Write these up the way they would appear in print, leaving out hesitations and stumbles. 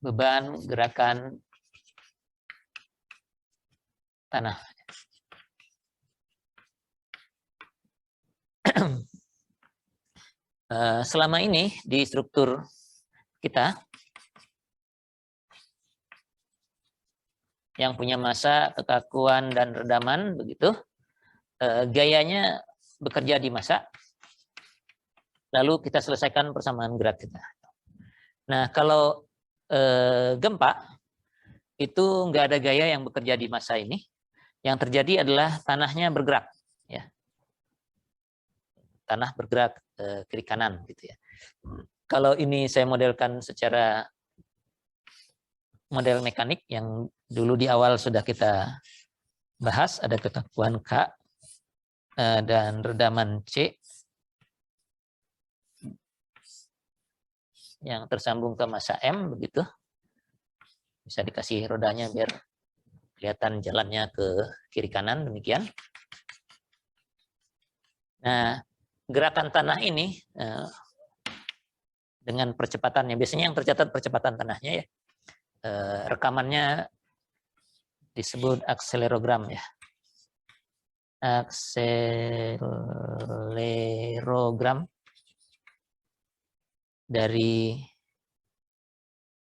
beban gerakan tanah. Selama ini di struktur kita yang punya massa, kekakuan, dan redaman, begitu, gayanya bekerja di massa, lalu kita selesaikan persamaan gerak kita. Nah, kalau gempa, itu nggak ada gaya yang bekerja di massa ini. Yang terjadi adalah tanahnya bergerak, ya. Tanah bergerak kiri kanan, gitu ya. Kalau ini saya modelkan secara model mekanik yang dulu di awal sudah kita bahas, ada kekakuan K dan redaman C yang tersambung ke massa M, begitu. Bisa dikasih rodanya biar kelihatan jalannya ke kiri kanan, demikian. Nah, gerakan tanah ini dengan percepatannya, biasanya yang tercatat percepatan tanahnya, ya, rekamannya disebut akselerogram, ya. Akselerogram dari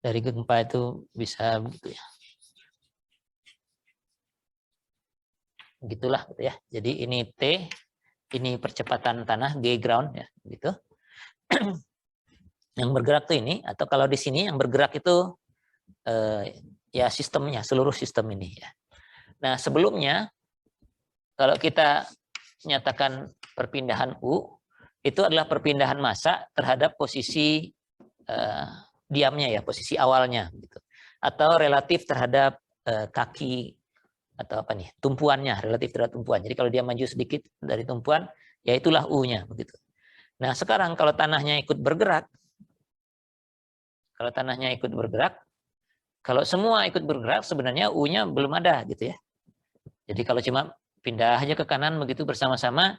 gempa itu bisa begitu, ya. Begitulah, gitu ya. Jadi ini T, ini percepatan tanah, G ground, ya, gitu. Yang bergerak tuh ini, atau kalau di sini yang bergerak itu ya sistemnya, seluruh sistem ini, ya. Nah, sebelumnya kalau kita nyatakan perpindahan U, itu adalah perpindahan massa terhadap posisi diamnya, ya, posisi awalnya, gitu. Atau relatif terhadap kaki, atau apa nih, tumpuannya, relatif terhadap tumpuan. Jadi kalau dia maju sedikit dari tumpuan, ya itulah U-nya, begitu. Nah, sekarang kalau tanahnya ikut bergerak, kalau semua ikut bergerak, sebenarnya U-nya belum ada, gitu, ya. Jadi kalau cuma pindah aja ke kanan begitu bersama-sama,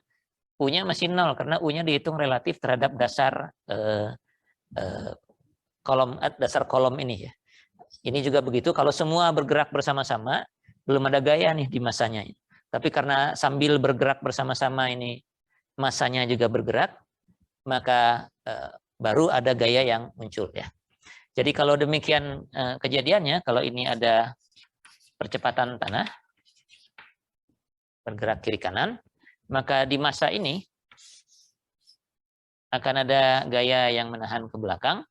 U-nya masih 0, karena U-nya dihitung relatif terhadap dasar kolom ini, ya. Ini juga begitu, kalau semua bergerak bersama-sama, belum ada gaya nih di massanya. Tapi karena sambil bergerak bersama-sama ini massanya juga bergerak, maka baru ada gaya yang muncul, ya. Jadi kalau demikian kejadiannya, kalau ini ada percepatan tanah bergerak kiri kanan, maka di massa ini akan ada gaya yang menahan ke belakang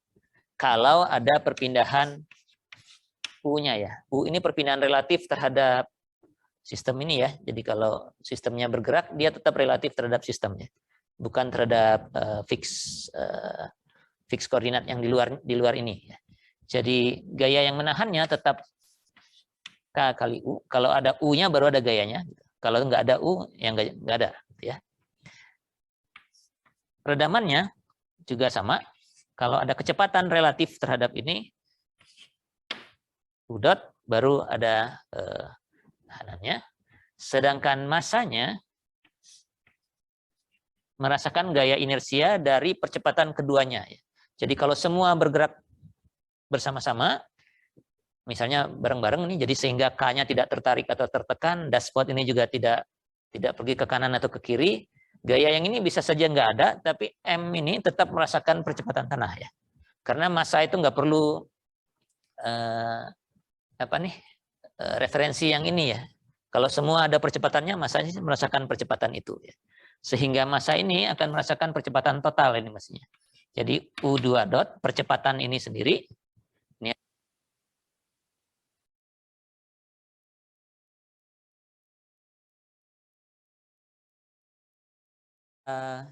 kalau ada perpindahan U-nya, ya. U ini perpindahan relatif terhadap sistem ini, ya. Jadi kalau sistemnya bergerak, dia tetap relatif terhadap sistemnya, bukan terhadap fix koordinat yang di luar ini, ya. Jadi gaya yang menahannya tetap K kali U. Kalau ada U-nya baru ada gayanya. Kalau nggak ada U, yang nggak ada, ya. Redamannya juga sama. Kalau ada kecepatan relatif terhadap ini, U dot, baru ada tahanannya. Sedangkan massanya merasakan gaya inersia dari percepatan keduanya, ya. Jadi kalau semua bergerak bersama-sama, misalnya bareng-bareng nih, jadi sehingga K-nya tidak tertarik atau tertekan, dashpot ini juga tidak pergi ke kanan atau ke kiri, gaya yang ini bisa saja nggak ada, tapi M ini tetap merasakan percepatan tanah, ya. Karena massa itu nggak perlu referensi yang ini, ya. Kalau semua ada percepatannya, massanya merasakan percepatan itu, ya. Sehingga massa ini akan merasakan percepatan total ini maksudnya. Jadi U2 dot, percepatan ini sendiri. Ini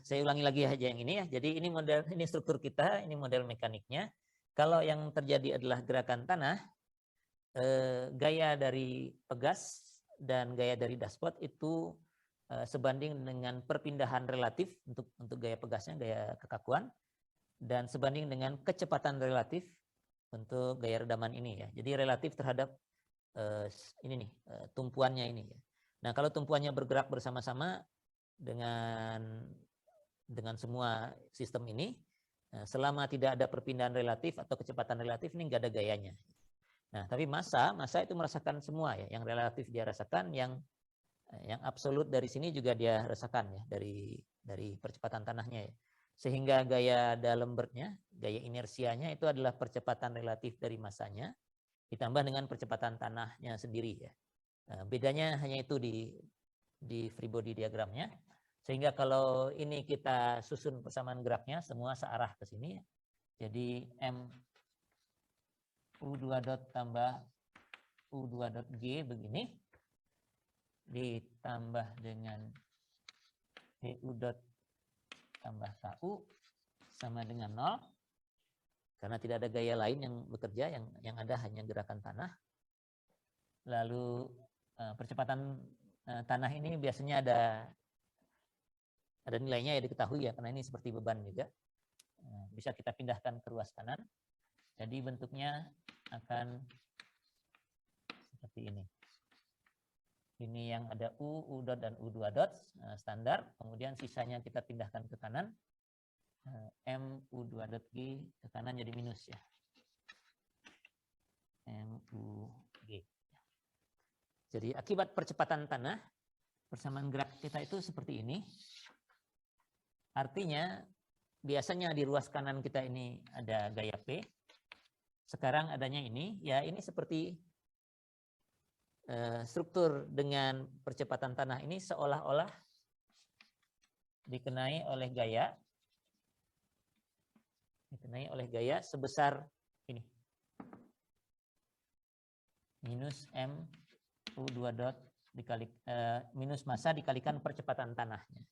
saya ulangi lagi aja yang ini, ya. Jadi ini struktur kita, ini model mekaniknya. Kalau yang terjadi adalah gerakan tanah, gaya dari pegas dan gaya dari dashpot itu sebanding dengan perpindahan relatif untuk gaya pegasnya, gaya kekakuan, dan sebanding dengan kecepatan relatif untuk gaya redaman ini, ya. Jadi relatif terhadap ini nih, tumpuannya ini, ya. Nah, kalau tumpuannya bergerak bersama-sama dengan semua sistem ini, Selama tidak ada perpindahan relatif atau kecepatan relatif, ini nggak ada gayanya. Nah, tapi massa itu merasakan semua ya. Yang relatif dia rasakan, yang absolut dari sini juga dia rasakan ya, dari percepatan tanahnya ya. Sehingga gaya D'Alembert-nya, gaya inersianya itu adalah percepatan relatif dari massanya ditambah dengan percepatan tanahnya sendiri ya. Bedanya hanya itu di free body diagramnya. Sehingga kalau ini kita susun persamaan geraknya semua searah ke sini. Jadi M U2 dot tambah U2 dot G begini. Ditambah dengan DU dot tambah KU sama dengan 0. Karena tidak ada gaya lain yang bekerja, yang ada hanya gerakan tanah. Lalu percepatan tanah ini biasanya ada nilainya ya, diketahui ya, karena ini seperti beban juga. Bisa kita pindahkan ke ruas kanan. Jadi bentuknya akan seperti ini. Ini yang ada U dot dan U2 dot standar. Kemudian sisanya kita pindahkan ke kanan. M U2 dot G ke kanan jadi minus ya. M U G. Jadi akibat percepatan tanah, persamaan gerak kita itu seperti ini. Artinya biasanya di ruas kanan kita ini ada gaya P. Sekarang adanya ini, ya ini seperti struktur dengan percepatan tanah ini seolah-olah dikenai oleh gaya sebesar ini. Minus M U2 dot dikali minus massa dikalikan percepatan tanahnya.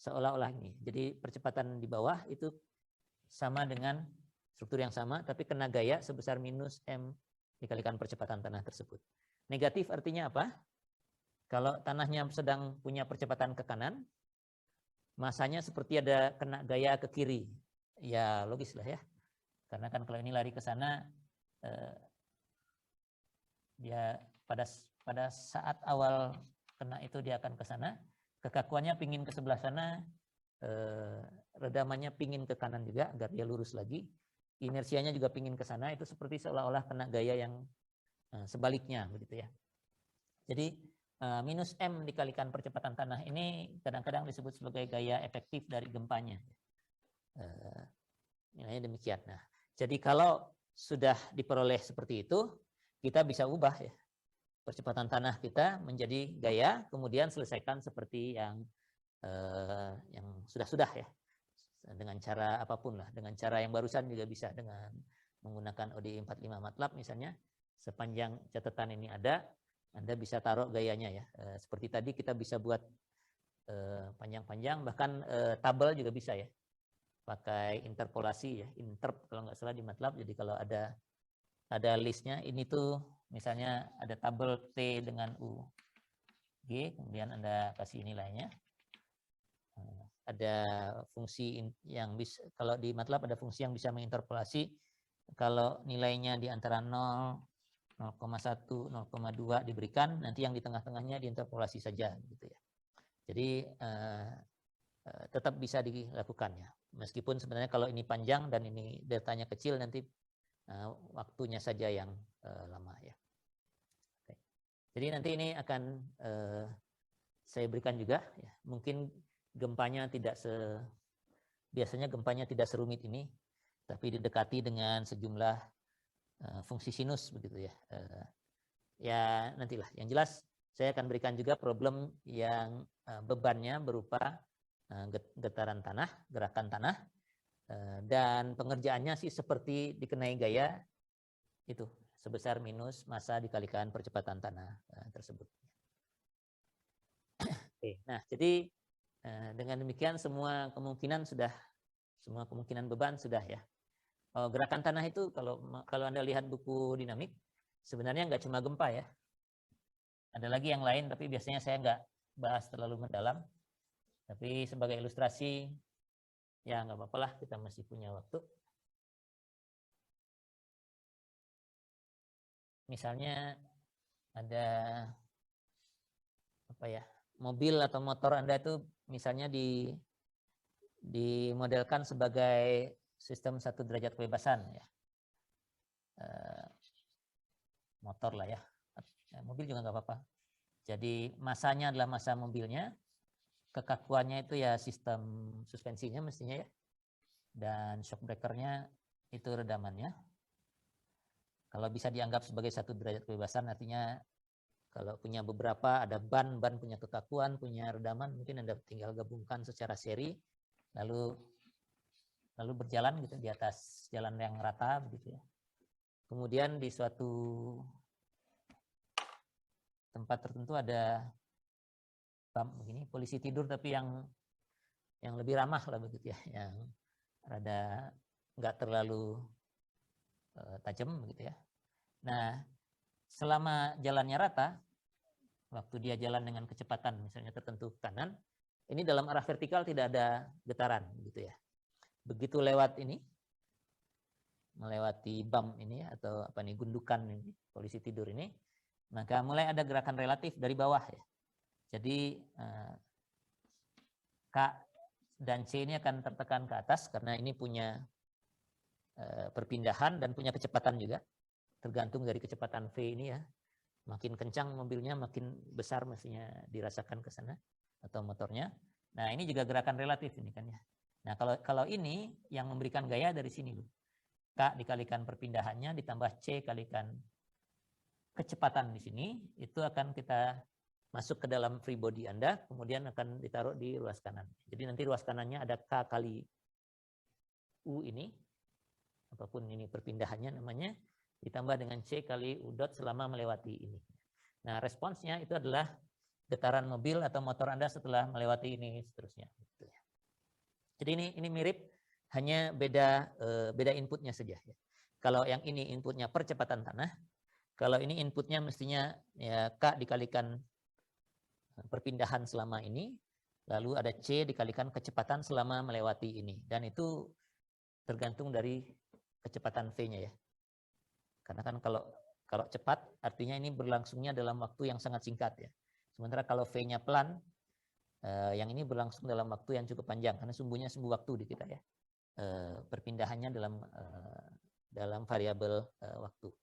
Seolah-olah ini. Jadi percepatan di bawah itu sama dengan struktur yang sama, tapi kena gaya sebesar minus M dikalikan percepatan tanah tersebut. Negatif artinya apa? Kalau tanahnya sedang punya percepatan ke kanan, masanya seperti ada kena gaya ke kiri. Ya logis lah ya. Karena kan kalau ini lari ke sana, dia pada saat awal kena itu dia akan ke sana. Kekakuannya pingin ke sebelah sana, redamannya pingin ke kanan juga agar dia lurus lagi. Inersianya juga pingin ke sana, itu seperti seolah-olah kena gaya yang sebaliknya begitu ya. Jadi minus M dikalikan percepatan tanah ini kadang-kadang disebut sebagai gaya efektif dari gempanya. Nilainya demikian. Nah, jadi kalau sudah diperoleh seperti itu, kita bisa ubah ya percepatan tanah kita menjadi gaya, kemudian selesaikan seperti yang sudah ya, dengan cara apapun lah, dengan cara yang barusan juga bisa, dengan menggunakan ODI 45 MATLAB misalnya. Sepanjang catatan ini ada, Anda bisa taruh gayanya ya. Seperti tadi kita bisa buat panjang-panjang, bahkan tabel juga bisa ya. Pakai interpolasi ya, interp kalau nggak salah di MATLAB. Jadi kalau ada listnya, ini tuh misalnya ada tabel T dengan U G, kemudian Anda kasih nilainya. Ada fungsi yang bisa, kalau di MATLAB ada fungsi yang bisa menginterpolasi kalau nilainya di antara 0, 0,1, 0,2 diberikan, nanti yang di tengah-tengahnya diinterpolasi saja gitu ya. Jadi tetap bisa dilakukan ya. Meskipun sebenarnya kalau ini panjang dan ini datanya kecil, nanti waktunya saja yang lama ya. Oke. Jadi nanti ini akan saya berikan juga ya. Mungkin gempanya biasanya gempanya tidak serumit ini, tapi didekati dengan sejumlah fungsi sinus begitu ya. Ya nantilah. Yang jelas saya akan berikan juga problem yang bebannya berupa getaran tanah, gerakan tanah, dan pengerjaannya sih seperti dikenai gaya itu sebesar minus massa dikalikan percepatan tanah tersebut. Oke, nah jadi dengan demikian semua kemungkinan beban sudah ya. Gerakan tanah itu kalau Anda lihat buku dinamik, sebenarnya nggak cuma gempa ya. Ada lagi yang lain, tapi biasanya saya nggak bahas terlalu mendalam. Tapi sebagai ilustrasi, ya nggak apa-apa lah, kita masih punya waktu. Misalnya ada mobil atau motor Anda itu misalnya dimodelkan sebagai sistem 1 derajat kebebasan ya. Motor lah ya. Mobil juga nggak apa-apa. Jadi masanya adalah masa mobilnya, kekakuannya itu ya sistem suspensinya mestinya ya, dan shock breakernya itu redamannya. Kalau bisa dianggap sebagai 1 derajat kebebasan, artinya kalau punya beberapa, ada ban punya kekakuan, punya redaman, mungkin Anda tinggal gabungkan secara seri, lalu berjalan gitu di atas jalan yang rata begitu ya. Kemudian di suatu tempat tertentu ada begini, polisi tidur tapi yang lebih ramah lah begitu ya, yang rada nggak terlalu tajam begitu ya. Nah, selama jalannya rata, waktu dia jalan dengan kecepatan misalnya tertentu ke kanan, ini dalam arah vertikal tidak ada getaran gitu ya. Begitu lewat ini, melewati bump ini atau apa nih, gundukan ini, polisi tidur ini, maka mulai ada gerakan relatif dari bawah ya. Jadi K dan C ini akan tertekan ke atas karena ini punya perpindahan dan punya kecepatan juga. Tergantung dari kecepatan V ini ya. Makin kencang mobilnya, makin besar mestinya dirasakan ke sana atau motornya. Nah, ini juga gerakan relatif ini kan ya. Nah, kalau ini yang memberikan gaya dari sini loh. K dikalikan perpindahannya ditambah C kalikan kecepatan di sini, itu akan kita masuk ke dalam free body Anda, kemudian akan ditaruh di ruas kanan. Jadi nanti ruas kanannya ada K kali U ini, apapun ini perpindahannya namanya, ditambah dengan C kali U dot selama melewati ini. Nah, responsnya itu adalah getaran mobil atau motor Anda setelah melewati ini seterusnya. Jadi ini mirip, hanya beda inputnya saja. Kalau yang ini inputnya percepatan tanah, kalau ini inputnya mestinya ya K dikalikan perpindahan selama ini, lalu ada C dikalikan kecepatan selama melewati ini. Dan itu tergantung dari kecepatan V-nya ya. Karena kan kalau cepat artinya ini berlangsungnya dalam waktu yang sangat singkat ya. Sementara kalau V-nya pelan, yang ini berlangsung dalam waktu yang cukup panjang karena sumbunya sumbu waktu di kita ya. Perpindahannya dalam variabel waktu.